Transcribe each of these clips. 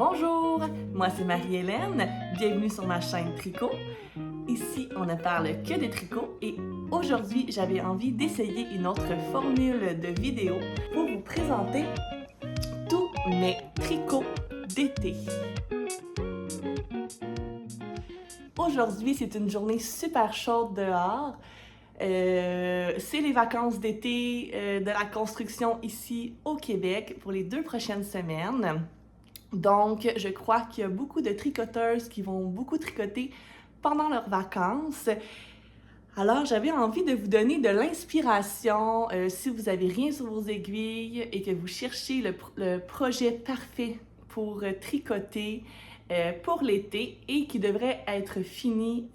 Bonjour, moi c'est Marie-Hélène, bienvenue sur ma chaîne Tricot. Ici, on ne parle que de tricot et aujourd'hui, j'avais envie d'essayer une autre formule de vidéo pour vous présenter tous mes tricots d'été. Aujourd'hui, c'est une journée super chaude dehors. C'est les vacances d'été de la construction ici au Québec pour les 2 prochaines semaines. Donc, je crois qu'il y a beaucoup de tricoteuses qui vont beaucoup tricoter pendant leurs vacances. Alors, j'avais envie de vous donner de l'inspiration si vous n'avez rien sur vos aiguilles et que vous cherchez le projet parfait pour tricoter pour l'été et qui devrait être fini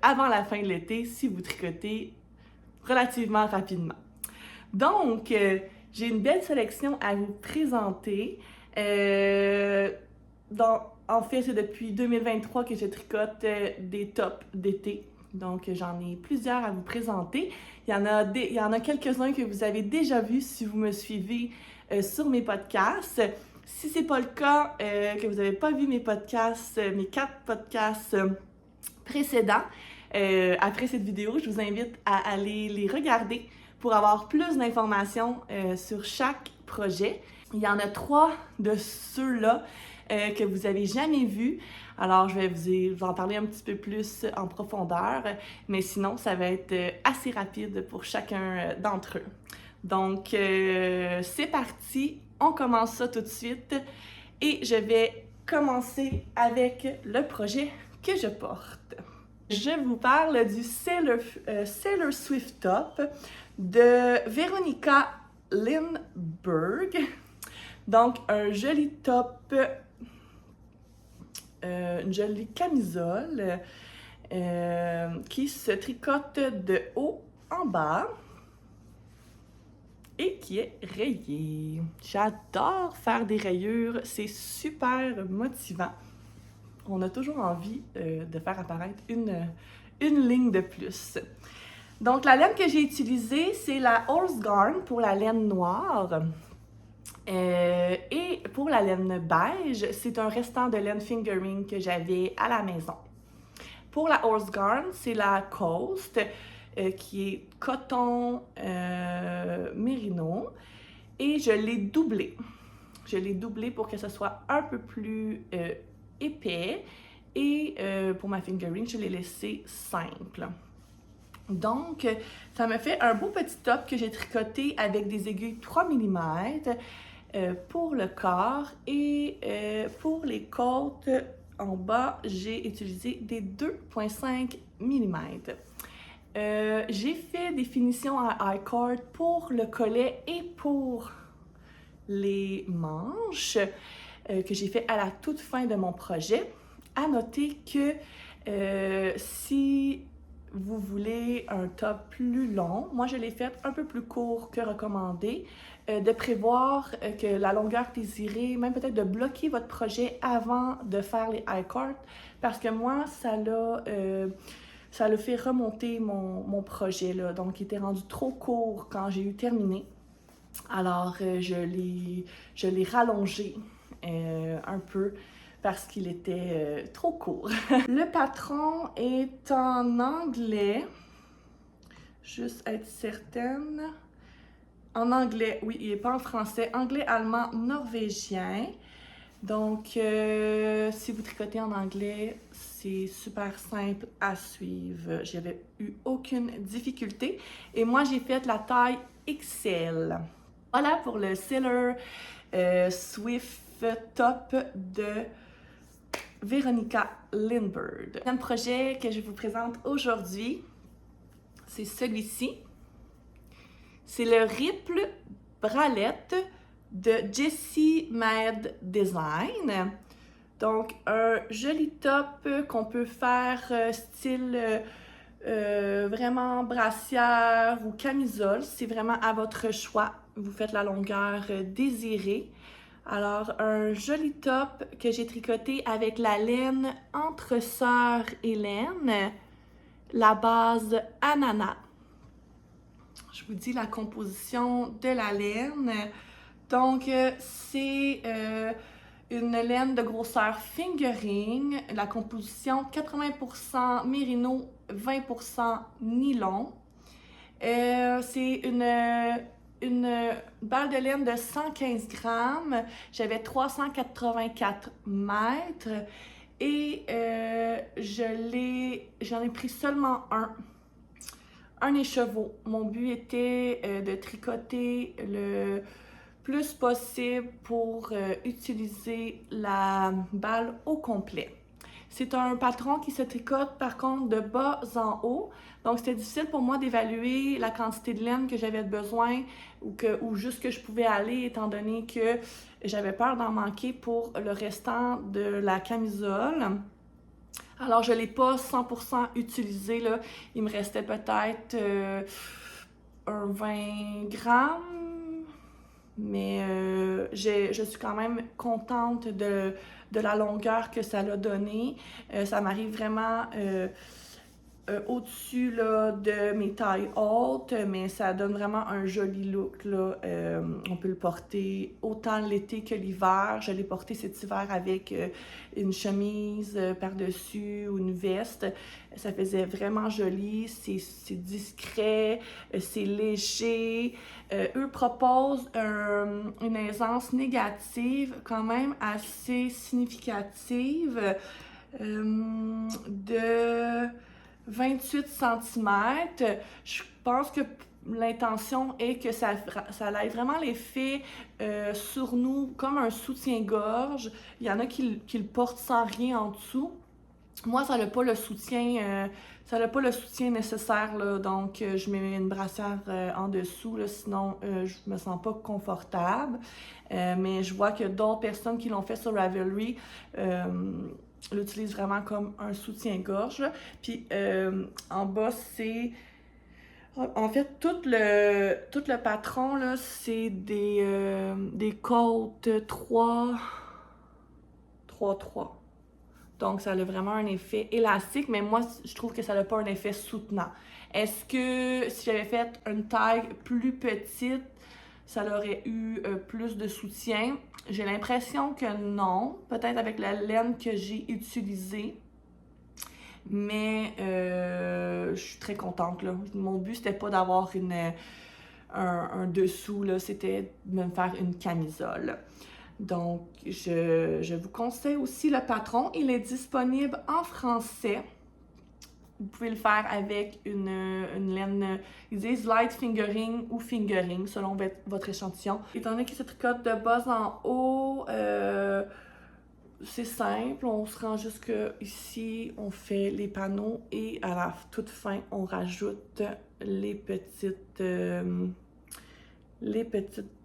avant la fin de l'été si vous tricotez relativement rapidement. Donc, j'ai une belle sélection à vous présenter. En fait, c'est depuis 2023 que je tricote des tops d'été. Donc, j'en ai plusieurs à vous présenter. Il y en a quelques-uns que vous avez déjà vus si vous me suivez sur mes podcasts. Si ce n'est pas le cas, que vous n'avez pas vu mes podcasts, mes 4 podcasts précédents, après cette vidéo, je vous invite à aller les regarder pour avoir plus d'informations sur chaque projet. Il y en a 3 de ceux-là que vous n'avez jamais vus. Alors, je vais vous en parler un petit peu plus en profondeur, mais sinon, ça va être assez rapide pour chacun d'entre eux. Donc, c'est parti, on commence ça tout de suite et je vais commencer avec le projet que je porte. Je vous parle du Sailor Swift Top de Veronica Lindberg. Donc, un joli top, une jolie camisole qui se tricote de haut en bas et qui est rayée. J'adore faire des rayures, c'est super motivant. On a toujours envie de faire apparaître une ligne de plus. Donc, la laine que j'ai utilisée, c'est la Horse Garn pour la laine noire. Et pour la laine beige, c'est un restant de laine fingering que j'avais à la maison. Pour la Horse Garn, c'est la Coast, qui est coton mérino. Et je l'ai doublé. Je l'ai doublé pour que ce soit un peu plus épais. Et pour ma fingering, je l'ai laissé simple. Donc, ça me fait un beau petit top que j'ai tricoté avec des aiguilles 3 mm pour le corps et pour les côtes en bas, j'ai utilisé des 2,5 mm. J'ai fait des finitions à I-cord pour le collet et pour les manches que j'ai fait à la toute fin de mon projet. À noter que si vous voulez un top plus long, moi je l'ai fait un peu plus court que recommandé, de prévoir que la longueur désirée, même peut-être de bloquer votre projet avant de faire les I-cord, parce que moi ça l'a fait remonter mon projet, là, donc il était rendu trop court quand j'ai eu terminé. Alors je l'ai rallongé un peu parce qu'il était trop court. Le patron est en anglais, juste être certaine. En anglais, oui, il n'est pas en français. Anglais, allemand, norvégien. Donc, si vous tricotez en anglais, c'est super simple à suivre. J'avais eu aucune difficulté. Et moi, j'ai fait la taille XL. Voilà pour le Sailor Swift Top de Veronica Lindberg. Le projet que je vous présente aujourd'hui, c'est celui-ci. C'est le Ripple Bralette de Jessie Mad Design. Donc, un joli top qu'on peut faire style vraiment brassière ou camisole. C'est vraiment à votre choix. Vous faites la longueur désirée. Alors, un joli top que j'ai tricoté avec la laine entre sœur et laine, la base ananas. Je vous dis la composition de la laine. Donc, c'est une laine de grosseur fingering, la composition 80% mérino, 20% nylon. C'est une balle de laine de 115 grammes. J'avais 384 mètres et j'en ai pris seulement un écheveau. Mon but était de tricoter le plus possible pour utiliser la balle au complet. C'est un patron qui se tricote par contre de bas en haut, donc c'était difficile pour moi d'évaluer la quantité de laine que j'avais besoin ou juste que je pouvais aller étant donné que j'avais peur d'en manquer pour le restant de la camisole. Alors je ne l'ai pas 100% utilisé, là. Il me restait peut-être un 20 grammes, mais je suis quand même contente de la longueur que ça l'a donné. Ça m'arrive vraiment au-dessus là, de mes tailles hautes, mais ça donne vraiment un joli look, là. On peut le porter autant l'été que l'hiver. Je l'ai porté cet hiver avec une chemise par-dessus ou une veste. Ça faisait vraiment joli, c'est discret, c'est léger. Eux proposent une aisance négative quand même assez significative de 28 cm. Je pense que l'intention est que ça ait vraiment l'effet sur nous comme un soutien-gorge. Il y en a qui le portent sans rien en dessous. Moi, ça n'a pas le soutien, nécessaire, là, donc je mets une brassière en dessous, là, sinon je me sens pas confortable. Mais je vois que d'autres personnes qui l'ont fait sur Ravelry l'utilisent vraiment comme un soutien-gorge. Puis en bas, c'est... En fait, tout le patron, là, c'est des côtes 3-3. Donc, ça a vraiment un effet élastique, mais moi, je trouve que ça n'a pas un effet soutenant. Est-ce que si j'avais fait une taille plus petite, ça aurait eu plus de soutien? J'ai l'impression que non, peut-être avec la laine que j'ai utilisée, mais je suis très contente, là. Mon but, c'était pas d'avoir un dessous, là, c'était de me faire une camisole. Donc, je vous conseille aussi le patron. Il est disponible en français. Vous pouvez le faire avec une laine, ils disent light fingering ou fingering, selon votre échantillon. Étant donné qu'il se tricote de bas en haut, c'est simple. On se rend jusque ici, on fait les panneaux et à la toute fin, on rajoute les petites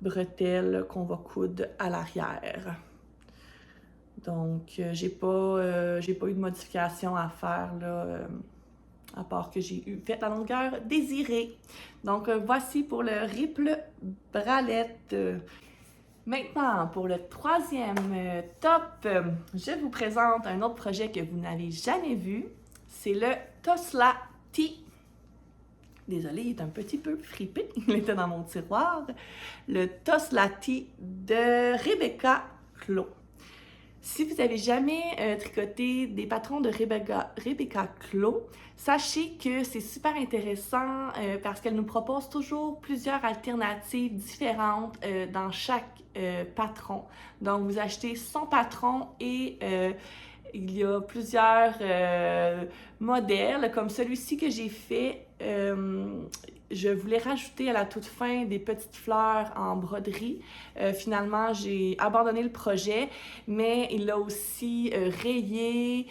bretelles qu'on va coudre à l'arrière. Donc, j'ai pas eu de modification à faire, là, à part que j'ai fait la longueur désirée. Donc, voici pour le ripple bralette. Maintenant, pour le troisième top, je vous présente un autre projet que vous n'avez jamais vu. C'est le Tosla Tee. Désolée, il est un petit peu fripé. Il était dans mon tiroir. Le Tosla Tee de Rebecca Clos. Si vous n'avez jamais tricoté des patrons de Rebecca Clos, sachez que c'est super intéressant parce qu'elle nous propose toujours plusieurs alternatives différentes dans chaque patron. Donc, vous achetez son patron et il y a plusieurs modèles, comme celui-ci que j'ai fait. Je voulais rajouter à la toute fin des petites fleurs en broderie. Finalement, j'ai abandonné le projet, mais il l'a aussi rayé.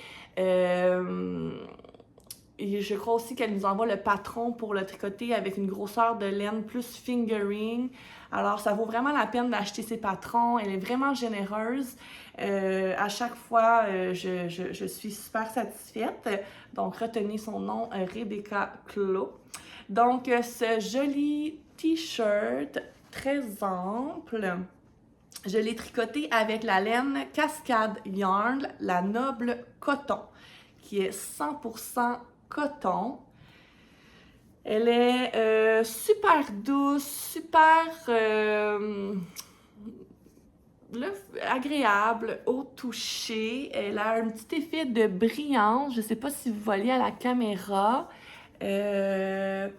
Et je crois aussi qu'elle nous envoie le patron pour le tricoter avec une grosseur de laine plus fingering. Alors, ça vaut vraiment la peine d'acheter ces patrons. Elle est vraiment généreuse. À chaque fois, je suis super satisfaite. Donc, retenez son nom, Rebecca Clos. Donc, ce joli t-shirt très ample, je l'ai tricoté avec la laine Cascade Yarn, la Noble Coton, qui est 100% coton. Elle est super douce, super là, agréable au toucher. Elle a un petit effet de brillance. Je sais pas si vous voyez à la caméra. Mais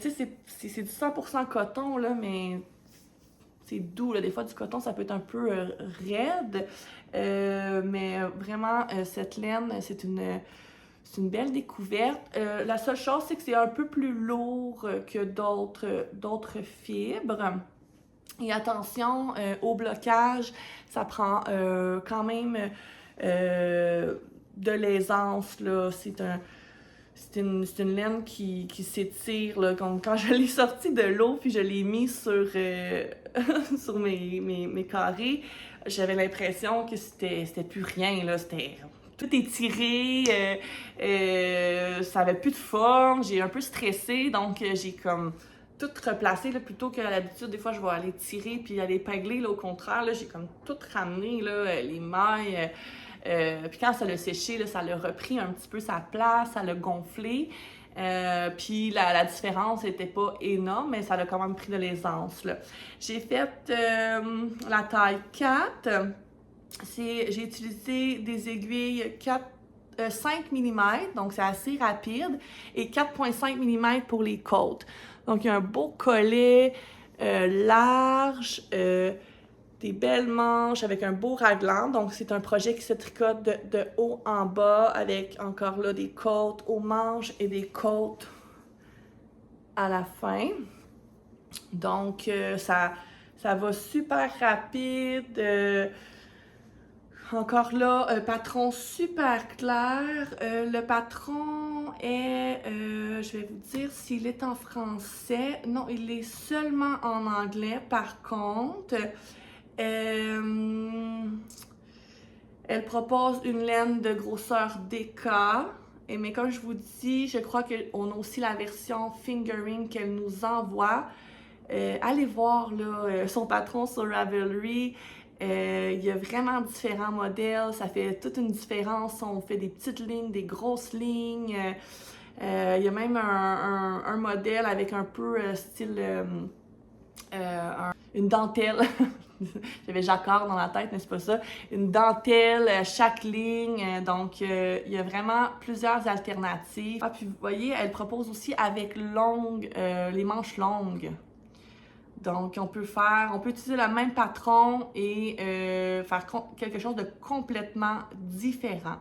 tu sais, c'est du 100% coton, là, mais c'est doux, là. Des fois, du coton, ça peut être un peu raide. Mais vraiment, cette laine, c'est une belle découverte. La seule chose, c'est que c'est un peu plus lourd que d'autres fibres. Et attention, au blocage, ça prend quand même de l'aisance, là. C'est une laine qui s'étire, là. Quand je l'ai sortie de l'eau, puis je l'ai mis sur, sur mes carrés, j'avais l'impression que c'était plus rien, là. C'était tout étiré, ça avait plus de forme, j'ai un peu stressé, donc j'ai comme tout replacé, là, plutôt qu'à l'habitude, des fois, je vais aller tirer puis aller épingler, là, au contraire, là, j'ai comme tout ramené, là, les mailles, puis quand ça l'a séché, là, ça l'a repris un petit peu sa place, ça l'a gonflé, puis la différence n'était pas énorme, mais ça a quand même pris de l'aisance, là. J'ai fait la taille 4, j'ai utilisé des aiguilles 5 mm, donc c'est assez rapide, et 4,5 mm pour les côtes. Donc, il y a un beau collet large, des belles manches avec un beau raglan. Donc, c'est un projet qui se tricote de haut en bas avec encore là des côtes aux manches et des côtes à la fin. Donc, ça va super rapide. Encore là, un patron super clair. Le patron est, je vais vous dire s'il est en français. Non, il est seulement en anglais. Par contre, elle propose une laine de grosseur DK. Mais comme je vous dis, je crois qu'on a aussi la version fingering qu'elle nous envoie. Allez voir là, son patron sur Ravelry. Il y a vraiment différents modèles, ça fait toute une différence. On fait des petites lignes, des grosses lignes. Il y a même un modèle avec un peu style une dentelle. J'avais jacquard dans la tête, mais c'est pas ça. Une dentelle, chaque ligne. Donc, il y a vraiment plusieurs alternatives. Ah, puis vous voyez, elle propose aussi avec les manches longues. Donc, on peut utiliser le même patron et faire quelque chose de complètement différent.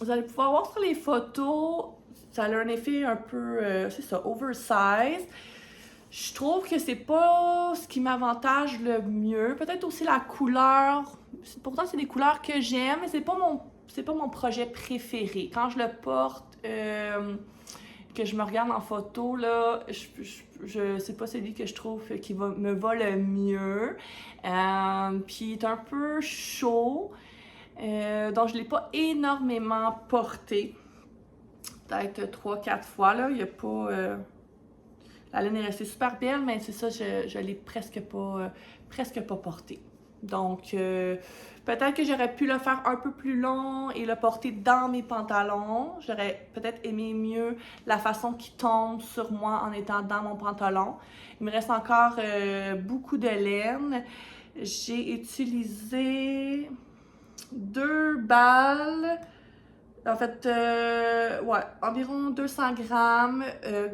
Vous allez pouvoir voir sur les photos, ça a un effet un peu, c'est ça, oversize. Je trouve que c'est pas ce qui m'avantage le mieux. Peut-être aussi la couleur. Pourtant, c'est des couleurs que j'aime, mais c'est pas mon projet préféré. Quand je le porte, que je me regarde en photo, là, c'est pas celui que je trouve qui me va le mieux. Puis il est un peu chaud, donc je l'ai pas énormément porté. Peut-être 3-4 fois, là. Il y a pas... la laine est restée super belle, mais c'est ça, je l'ai presque pas porté. Donc, peut-être que j'aurais pu le faire un peu plus long et le porter dans mes pantalons. J'aurais peut-être aimé mieux la façon qui tombe sur moi en étant dans mon pantalon. Il me reste encore beaucoup de laine. J'ai utilisé 2 balles. En fait, ouais, environ 200 grammes.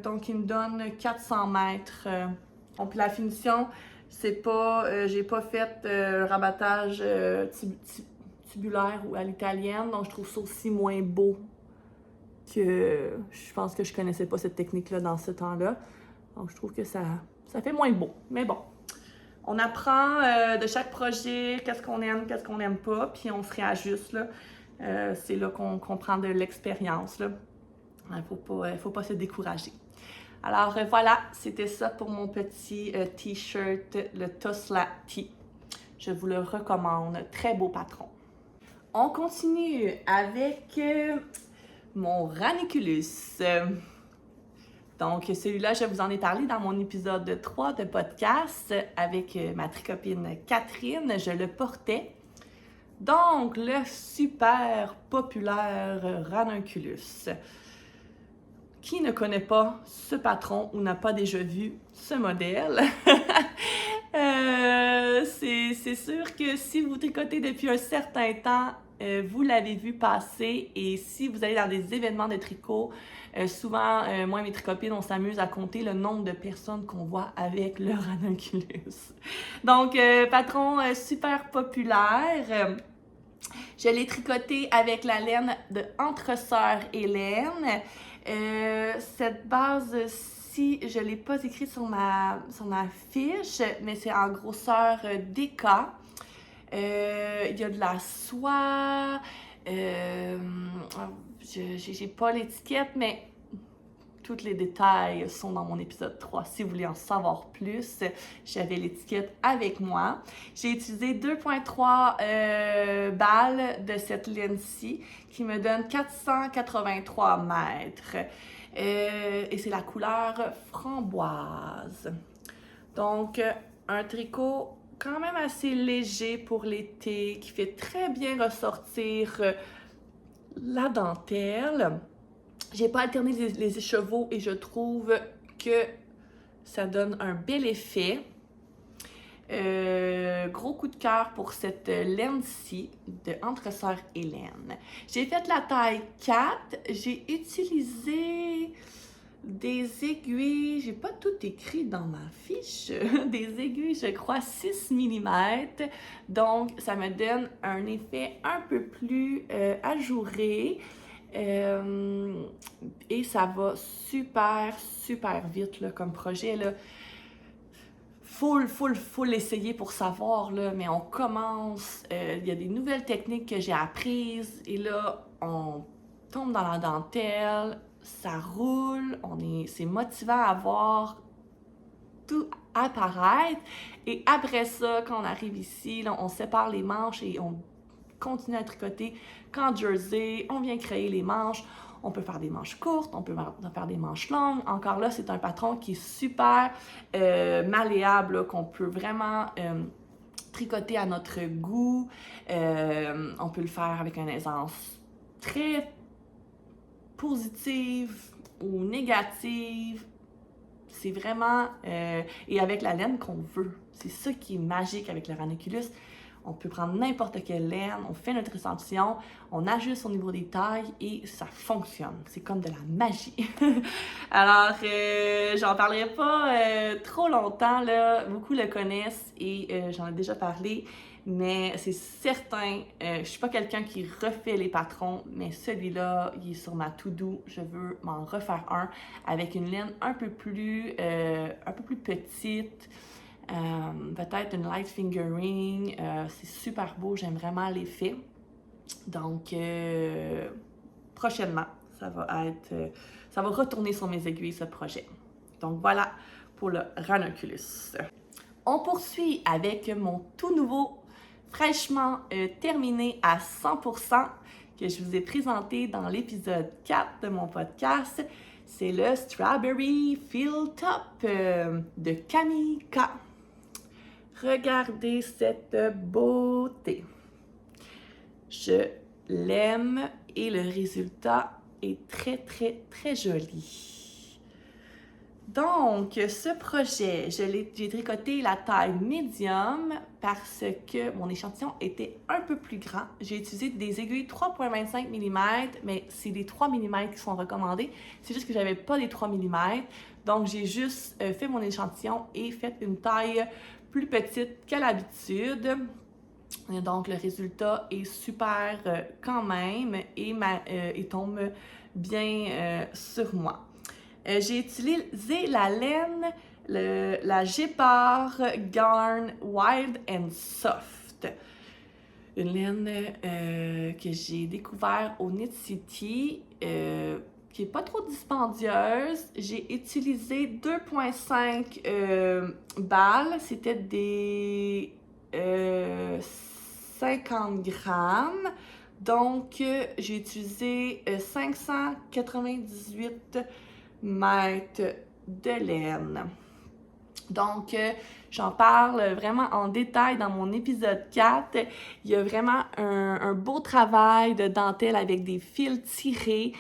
Donc, il me donne 400 mètres. Donc, la finition... C'est pas, j'ai pas fait rabattage tubulaire ou à l'italienne, donc je trouve ça aussi moins beau que je pense que je connaissais pas cette technique-là dans ce temps-là. Donc je trouve que ça fait moins beau. Mais bon, on apprend de chaque projet qu'est-ce qu'on aime, qu'est-ce qu'on n'aime pas, puis on se réajuste, là. C'est là qu'on prend de l'expérience, là. Faut pas se décourager. Alors voilà, c'était ça pour mon petit t-shirt, le Tosla Tee. Je vous le recommande, très beau patron. On continue avec mon Ranunculus. Donc celui-là, je vous en ai parlé dans mon épisode 3 de podcast avec ma tricopine Catherine, je le portais. Donc le super populaire Ranunculus. Qui ne connaît pas ce patron ou n'a pas déjà vu ce modèle? c'est sûr que si vous tricotez depuis un certain temps, vous l'avez vu passer et si vous allez dans des événements de tricot, souvent, moi et mes tricopines, on s'amuse à compter le nombre de personnes qu'on voit avec le ranunculus. Donc, patron super populaire. Je l'ai tricoté avec la laine de Entre Sœurs Hélène. Cette base-ci, je ne l'ai pas écrite sur ma fiche, mais c'est en grosseur DK. Il y a de la soie. J'ai pas l'étiquette, mais tous les détails sont dans mon épisode 3. Si vous voulez en savoir plus, j'avais l'étiquette avec moi. J'ai utilisé 2,3 balles de cette laine-ci qui me donne 483 mètres. Et c'est la couleur framboise. Donc, un tricot quand même assez léger pour l'été, qui fait très bien ressortir la dentelle. J'ai pas alterné les écheveaux et je trouve que ça donne un bel effet. Gros coup de cœur pour cette laine-ci de Entre Sœurs Hélène. J'ai fait la taille 4. J'ai utilisé des aiguilles, j'ai pas tout écrit dans ma fiche, des aiguilles, je crois, 6 mm. Donc, ça me donne un effet un peu plus ajouré. Et ça va super, super vite là, comme projet. Là. Faut l'essayer pour savoir, là, mais on commence. Il y a des nouvelles techniques que j'ai apprises et là, on tombe dans la dentelle, ça roule, c'est motivant à voir tout apparaître. Et après ça, quand on arrive ici, là, on sépare les manches et on continue à tricoter qu'en jersey, on vient créer les manches. On peut faire des manches courtes, on peut faire des manches longues. Encore là, c'est un patron qui est super malléable, là, qu'on peut vraiment tricoter à notre goût. On peut le faire avec une aisance très positive ou négative. C'est vraiment... et avec la laine qu'on veut. C'est ça qui est magique avec le ranunculus. On peut prendre n'importe quelle laine, on fait notre échantillon, on ajuste au niveau des tailles et ça fonctionne. C'est comme de la magie. Alors, j'en parlerai pas trop longtemps, là. Beaucoup le connaissent et j'en ai déjà parlé, mais c'est certain, je suis pas quelqu'un qui refait les patrons, mais celui-là, il est sur ma to-do. Je veux m'en refaire un avec une laine un peu plus petite. Peut-être une light fingering, c'est super beau, j'aime vraiment l'effet. Donc, prochainement, ça va retourner sur mes aiguilles, ce projet. Donc voilà pour le ranunculus. On poursuit avec mon tout nouveau, fraîchement terminé à 100%, que je vous ai présenté dans l'épisode 4 de mon podcast. C'est le Strawberry Fill Top de Kamika. Regardez cette beauté. Je l'aime et le résultat est très, très, très joli. Donc, ce projet, j'ai tricoté la taille médium parce que mon échantillon était un peu plus grand. J'ai utilisé des aiguilles 3,25 mm, mais c'est les 3 mm qui sont recommandés. C'est juste que j'avais pas les 3 mm. Donc, j'ai juste fait mon échantillon et fait une taille plus petite qu'à l'habitude. Donc, le résultat est super quand même et tombe bien sur moi. J'ai utilisé la laine, la Gépard Garn Wild and Soft. Une laine que j'ai découvert au Knit City, qui n'est pas trop dispendieuse. J'ai utilisé 2,5 balles. C'était des 50 grammes. Donc, j'ai utilisé 598 mètres de laine. Donc, j'en parle vraiment en détail dans mon épisode 4. Il y a vraiment un beau travail de dentelle avec des fils tirés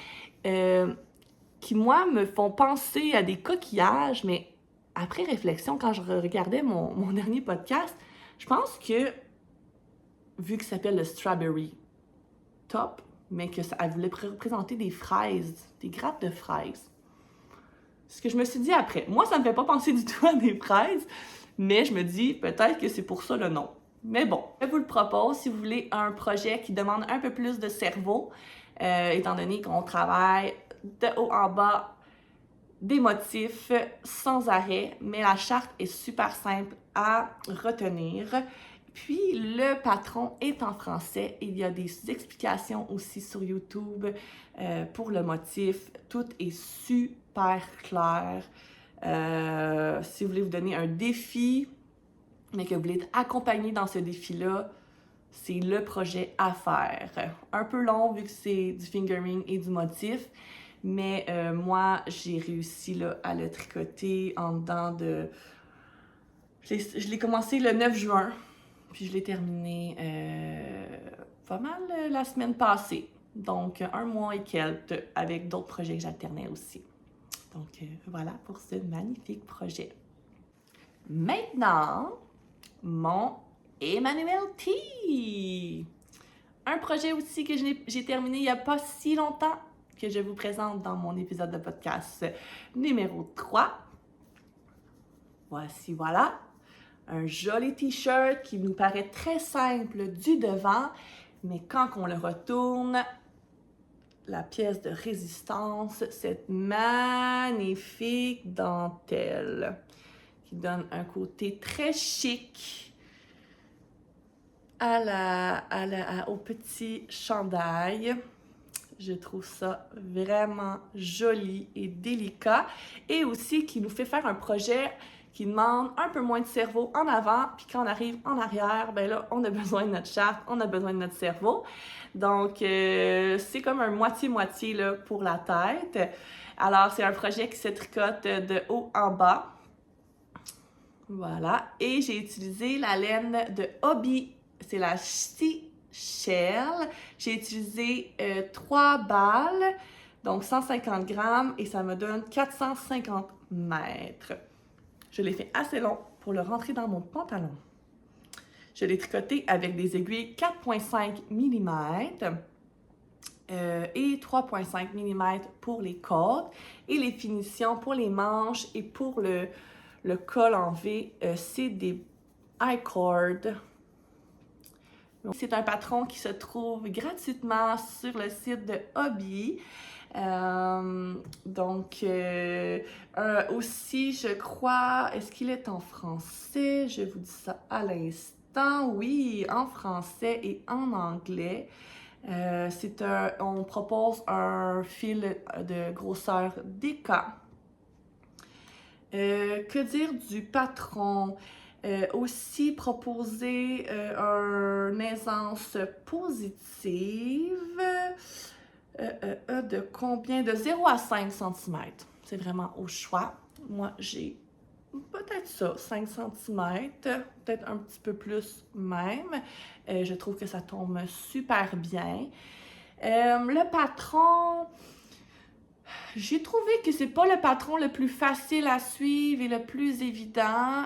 qui, moi, me font penser à des coquillages, mais après réflexion, quand je regardais mon dernier podcast, je pense que, vu que ça s'appelle le Strawberry Top, mais qu'elle voulait représenter des fraises, des grappes de fraises. Ce que je me suis dit après. Moi, ça ne me fait pas penser du tout à des fraises, mais je me dis peut-être que c'est pour ça le nom. Mais bon, je vous le propose si vous voulez un projet qui demande un peu plus de cerveau, étant donné qu'on travaille de haut en bas des motifs sans arrêt, mais la charte est super simple à retenir. Puis le patron est en français. Il y a des explications aussi sur YouTube pour le motif. Tout est super clair. Si vous voulez vous donner un défi, mais que vous voulez être accompagné dans ce défi-là, c'est le projet à faire. Un peu long vu que c'est du fingering et du motif, mais moi, j'ai réussi là, à le tricoter en dedans de... Je l'ai commencé le 9 juin, puis je l'ai terminé pas mal la semaine passée. Donc, un mois et quelques, avec d'autres projets que j'alternais aussi. Donc, voilà pour ce magnifique projet. Maintenant, mon Emmanuel T. Un projet aussi que j'ai terminé il n'y a pas si longtemps, que je vous présente dans mon épisode de podcast numéro 3. Voici, voilà. Un joli t-shirt qui nous paraît très simple du devant, mais quand on le retourne, la pièce de résistance, cette magnifique dentelle qui donne un côté très chic au petit chandail. Je trouve ça vraiment joli et délicat et aussi qui nous fait faire un projet qui demande un peu moins de cerveau en avant, puis quand on arrive en arrière, ben là, on a besoin de notre charte, on a besoin de notre cerveau. Donc, c'est comme un moitié-moitié là, pour la tête. Alors, c'est un projet qui se tricote de haut en bas. Voilà. Et j'ai utilisé la laine de Hobbii. C'est la Shell. J'ai utilisé 3 balles, donc 150 grammes, et ça me donne 450 mètres. Je l'ai fait assez long pour le rentrer dans mon pantalon. Je l'ai tricoté avec des aiguilles 4,5 mm et 3,5 mm pour les côtes. Et les finitions pour les manches et pour le col en V, c'est des I-cord. C'est un patron qui se trouve gratuitement sur le site de Hobbii. Aussi, je crois, est-ce qu'il est en français? Je vous dis ça à l'instant. Oui, en français et en anglais. On propose un fil de grosseur DK. Que dire du patron? Aussi proposer une aisance positive de combien? De 0 à 5 cm. C'est vraiment au choix. Moi, j'ai peut-être ça, 5 cm, peut-être un petit peu plus même. Je trouve que ça tombe super bien. Le patron... J'ai trouvé que c'est pas le patron le plus facile à suivre et le plus évident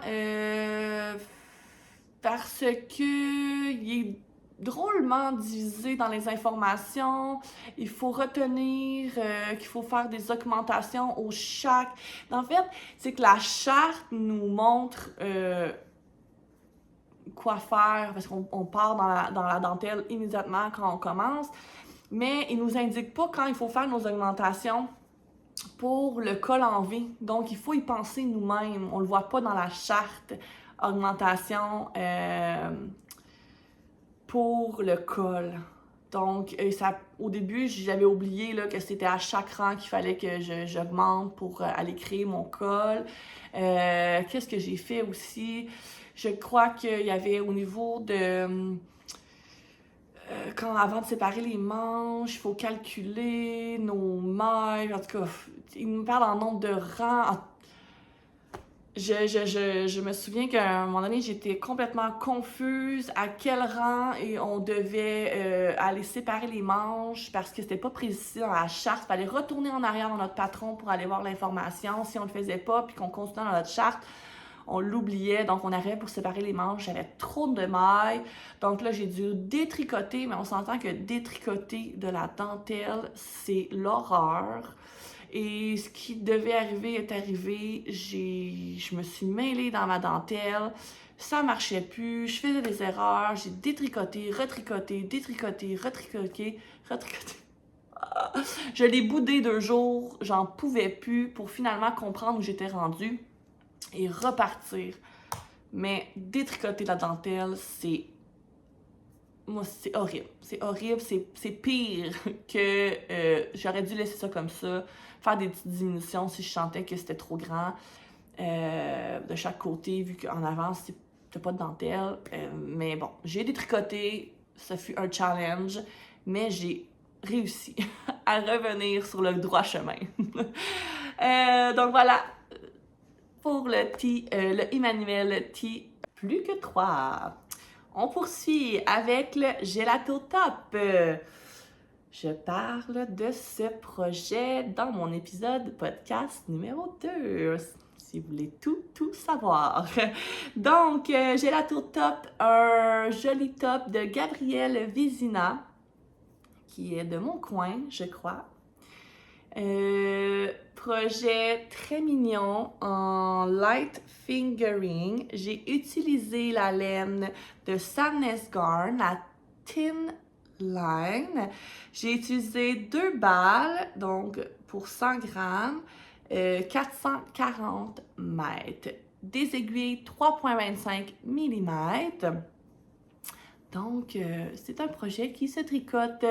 parce que il est drôlement divisé dans les informations. Il faut retenir qu'il faut faire des augmentations au chaque. En fait, c'est que la charte nous montre quoi faire parce qu'on part dans la dentelle immédiatement quand on commence, mais il nous indique pas quand il faut faire nos augmentations pour le col en V. Donc, il faut y penser nous-mêmes. On le voit pas dans la charte augmentation pour le col. Donc, au début, j'avais oublié là, que c'était à chaque rang qu'il fallait que j'augmente pour aller créer mon col. Qu'est-ce que j'ai fait aussi? Je crois qu'il y avait au niveau de... avant de séparer les manches, il faut calculer nos mailles. En tout cas, il nous parle en nombre de rangs. Je me souviens qu'à un moment donné, j'étais complètement confuse à quel rang et on devait aller séparer les manches parce que c'était pas précis dans la charte. Il fallait retourner en arrière dans notre patron pour aller voir l'information. Si on le faisait pas puis qu'on continuait dans notre charte, on l'oubliait. Donc, on arrivait pour séparer les manches. J'avais trop de mailles. Donc là, j'ai dû détricoter, mais on s'entend que détricoter de la dentelle, c'est l'horreur. Et ce qui devait arriver est arrivé. Je me suis mêlée dans ma dentelle. Ça marchait plus. Je faisais des erreurs. J'ai détricoté, retricoté, détricoté, retricoté, retricoté. Je l'ai boudé 2 jours. J'en pouvais plus pour finalement comprendre où j'étais rendue et repartir. Mais détricoter la dentelle, c'est... Moi, c'est horrible. C'est horrible. C'est pire que j'aurais dû laisser ça comme ça. Faire des petites diminutions si je sentais que c'était trop grand de chaque côté, vu qu'en avant, c'était pas de dentelle. Mais bon, j'ai détricoté. Ça fut un challenge. Mais j'ai réussi à revenir sur le droit chemin. Donc voilà, pour le Emmanuel T plus que 3. On poursuit avec le Gelato Top. Je parle de ce projet dans mon épisode podcast numéro 2, si vous voulez tout savoir. Donc, Gelato Top, un joli top de Gabrielle Vézina, qui est de mon coin, je crois. Projet très mignon en light fingering. J'ai utilisé la laine de Sadness Garn, la Thin Line. J'ai utilisé 2 balles, donc pour 100 grammes, 440 mètres. Des aiguilles 3,25 mm. Donc, c'est un projet qui se tricote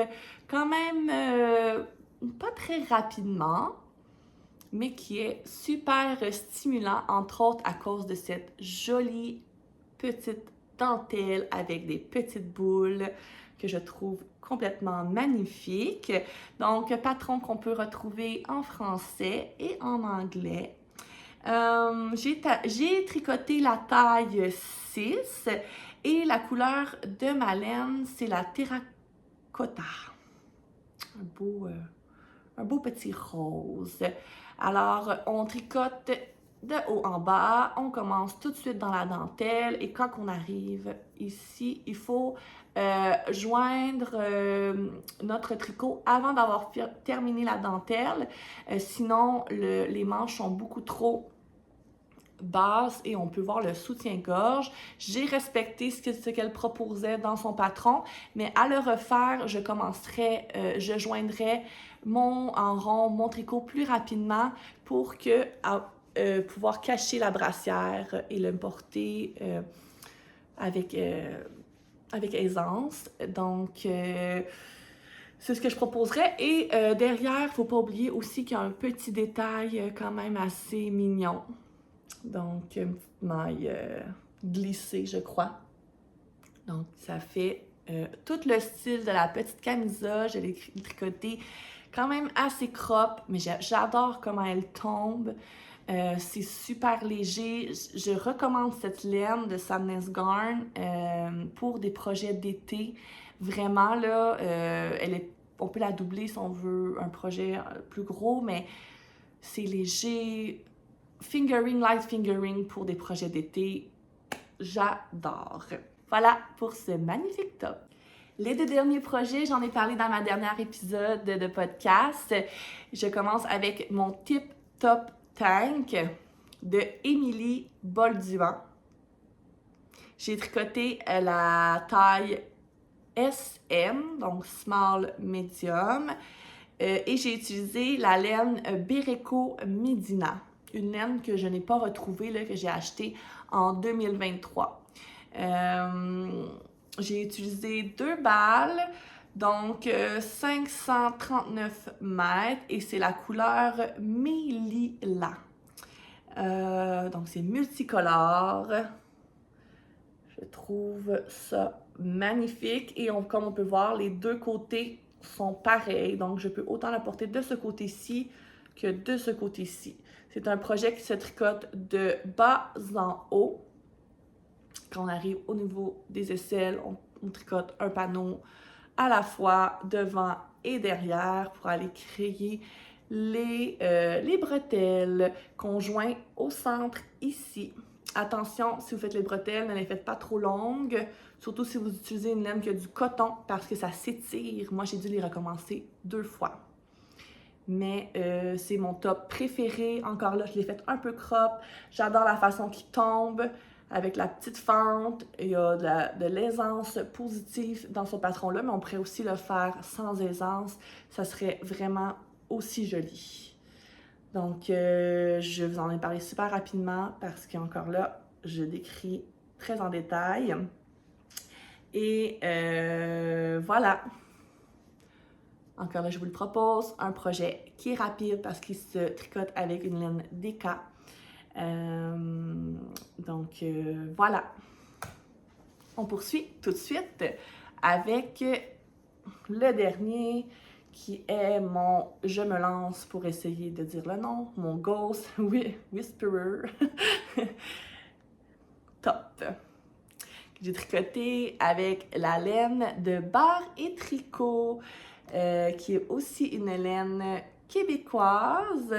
quand même pas très rapidement, mais qui est super stimulant, entre autres à cause de cette jolie petite dentelle avec des petites boules que je trouve complètement magnifique. Donc, patron qu'on peut retrouver en français et en anglais. J'ai tricoté la taille 6 et la couleur de ma laine, c'est la terracotta. Un beau petit rose. Alors, on tricote de haut en bas, on commence tout de suite dans la dentelle et quand on arrive ici, il faut joindre notre tricot avant d'avoir terminé la dentelle. Sinon, les manches sont beaucoup trop basses et on peut voir le soutien-gorge. J'ai respecté ce qu'elle proposait dans son patron, mais à le refaire, je joindrai en rond mon tricot plus rapidement pour pouvoir cacher la brassière et le porter avec aisance. Donc, c'est ce que je proposerais. Et derrière, il ne faut pas oublier aussi qu'il y a un petit détail quand même assez mignon. Donc, une petite maille glissée, je crois. Donc, ça fait tout le style de la petite camisa. Je l'ai tricotée quand même assez crop, mais j'adore comment elle tombe. C'est super léger. Je recommande cette laine de Sadness Garn pour des projets d'été. Vraiment, là, on peut la doubler si on veut un projet plus gros, mais c'est léger. Light fingering pour des projets d'été, j'adore. Voilà pour ce magnifique top. Les 2 derniers projets, j'en ai parlé dans ma dernière épisode de podcast. Je commence avec mon Tip Top Tank de Émilie Bolduan. J'ai tricoté la taille SM, donc Small Medium, et j'ai utilisé la laine Bereko Medina. Une laine que je n'ai pas retrouvée, là, que j'ai achetée en 2023. J'ai utilisé 2 balles, donc 539 mètres, et c'est la couleur Mélila. Donc c'est multicolore. Je trouve ça magnifique. Et comme on peut voir, les 2 côtés sont pareils. Donc je peux autant la porter de ce côté-ci que de ce côté-ci. C'est un projet qui se tricote de bas en haut. Quand on arrive au niveau des aisselles, on tricote un panneau à la fois devant et derrière pour aller créer les bretelles qu'on joint au centre ici. Attention, si vous faites les bretelles, ne les faites pas trop longues, surtout si vous utilisez une laine qui a du coton parce que ça s'étire. Moi, j'ai dû les recommencer 2 fois. Mais c'est mon top préféré. Encore là, je l'ai fait un peu crop. J'adore la façon qu'il tombe avec la petite fente. Il y a de l'aisance positive dans ce patron-là, mais on pourrait aussi le faire sans aisance. Ça serait vraiment aussi joli. Donc, je vous en ai parlé super rapidement parce qu'encore là, je décris très en détail. Et voilà. Encore là, je vous le propose, un projet qui est rapide parce qu'il se tricote avec une laine DK. Donc, voilà. On poursuit tout de suite avec le dernier qui est mon « Je me lance » pour essayer de dire le nom, mon Ghost Whisperer Top. J'ai tricoté avec la laine de Barre et Tricot, qui est aussi une laine québécoise,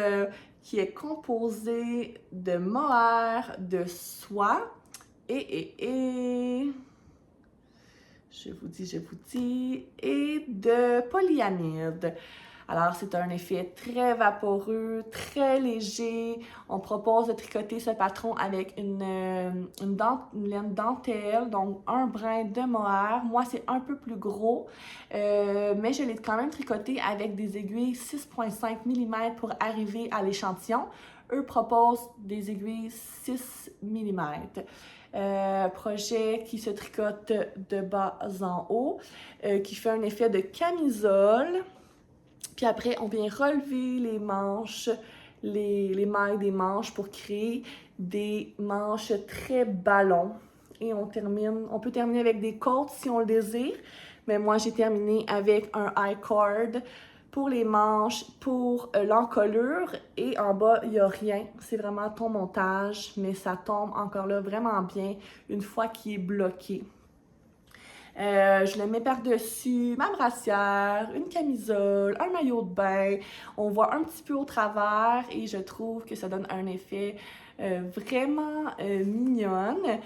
qui est composée de mohair, de soie et je vous dis, et de polyamide. Alors, c'est un effet très vaporeux, très léger. On propose de tricoter ce patron avec une laine dentelle, donc un brin de mohair. Moi, c'est un peu plus gros, mais je l'ai quand même tricoté avec des aiguilles 6,5 mm pour arriver à l'échantillon. Eux proposent des aiguilles 6 mm. Projet qui se tricote de bas en haut, qui fait un effet de camisole. Puis après, on vient relever les manches, les mailles des manches pour créer des manches très ballons. Et on peut terminer avec des côtes si on le désire, mais moi j'ai terminé avec un high cord pour les manches, pour l'encolure, et en bas, il n'y a rien. C'est vraiment ton montage, mais ça tombe encore là vraiment bien une fois qu'il est bloqué. Je le mets par-dessus ma brassière, une camisole, un maillot de bain. On voit un petit peu au travers et je trouve que ça donne un effet vraiment mignonne.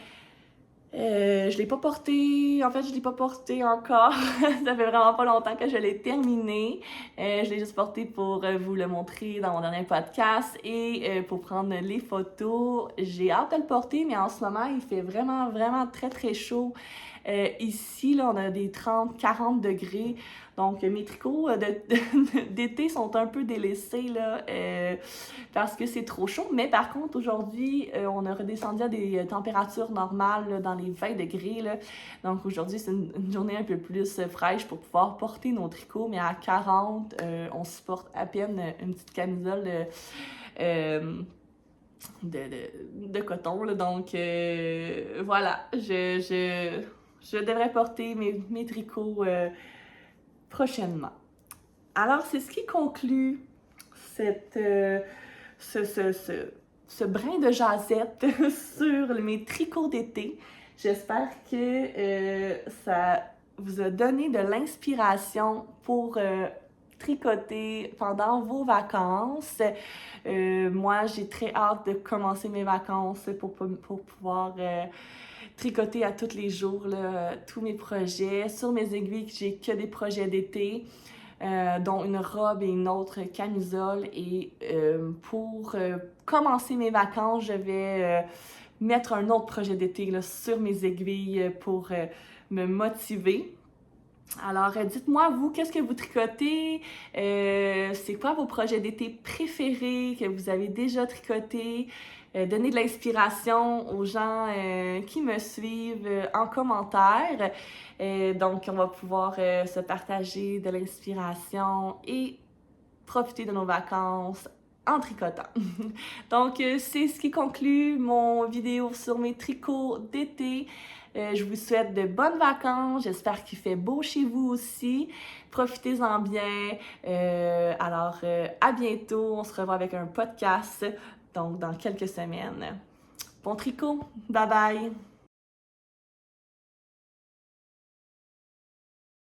Je l'ai pas porté, en fait, je l'ai pas porté encore. Ça fait vraiment pas longtemps que je l'ai terminé. Je l'ai juste porté pour vous le montrer dans mon dernier podcast et pour prendre les photos. J'ai hâte de le porter, mais en ce moment, il fait vraiment, vraiment très, très chaud. Ici, là, on a des 30-40 degrés. Donc, mes tricots d'été sont un peu délaissés là, parce que c'est trop chaud. Mais par contre, aujourd'hui, on a redescendu à des températures normales là, dans les 20 degrés. Là. Donc, aujourd'hui, c'est une journée un peu plus fraîche pour pouvoir porter nos tricots. Mais à 40, on supporte à peine une petite camisole de coton. Là. Donc, voilà, je devrais porter mes tricots prochainement. Alors, c'est ce qui conclut ce brin de jasette sur mes tricots d'été. J'espère que ça vous a donné de l'inspiration pour tricoter pendant vos vacances. Moi, j'ai très hâte de commencer mes vacances pour pouvoir tricoter à tous les jours là, tous mes projets. Sur mes aiguilles, j'ai que des projets d'été, dont une robe et une autre camisole. Et pour commencer mes vacances, je vais mettre un autre projet d'été là, sur mes aiguilles pour me motiver. Alors, dites-moi, vous, qu'est-ce que vous tricotez? C'est quoi vos projets d'été préférés que vous avez déjà tricotés? Donnez de l'inspiration aux gens qui me suivent en commentaire. Donc, on va pouvoir se partager de l'inspiration et profiter de nos vacances en tricotant. Donc, c'est ce qui conclut mon vidéo sur mes tricots d'été. Je vous souhaite de bonnes vacances. J'espère qu'il fait beau chez vous aussi. Profitez-en bien. Alors, à bientôt. On se revoit avec un podcast donc dans quelques semaines. Bon tricot! Bye bye!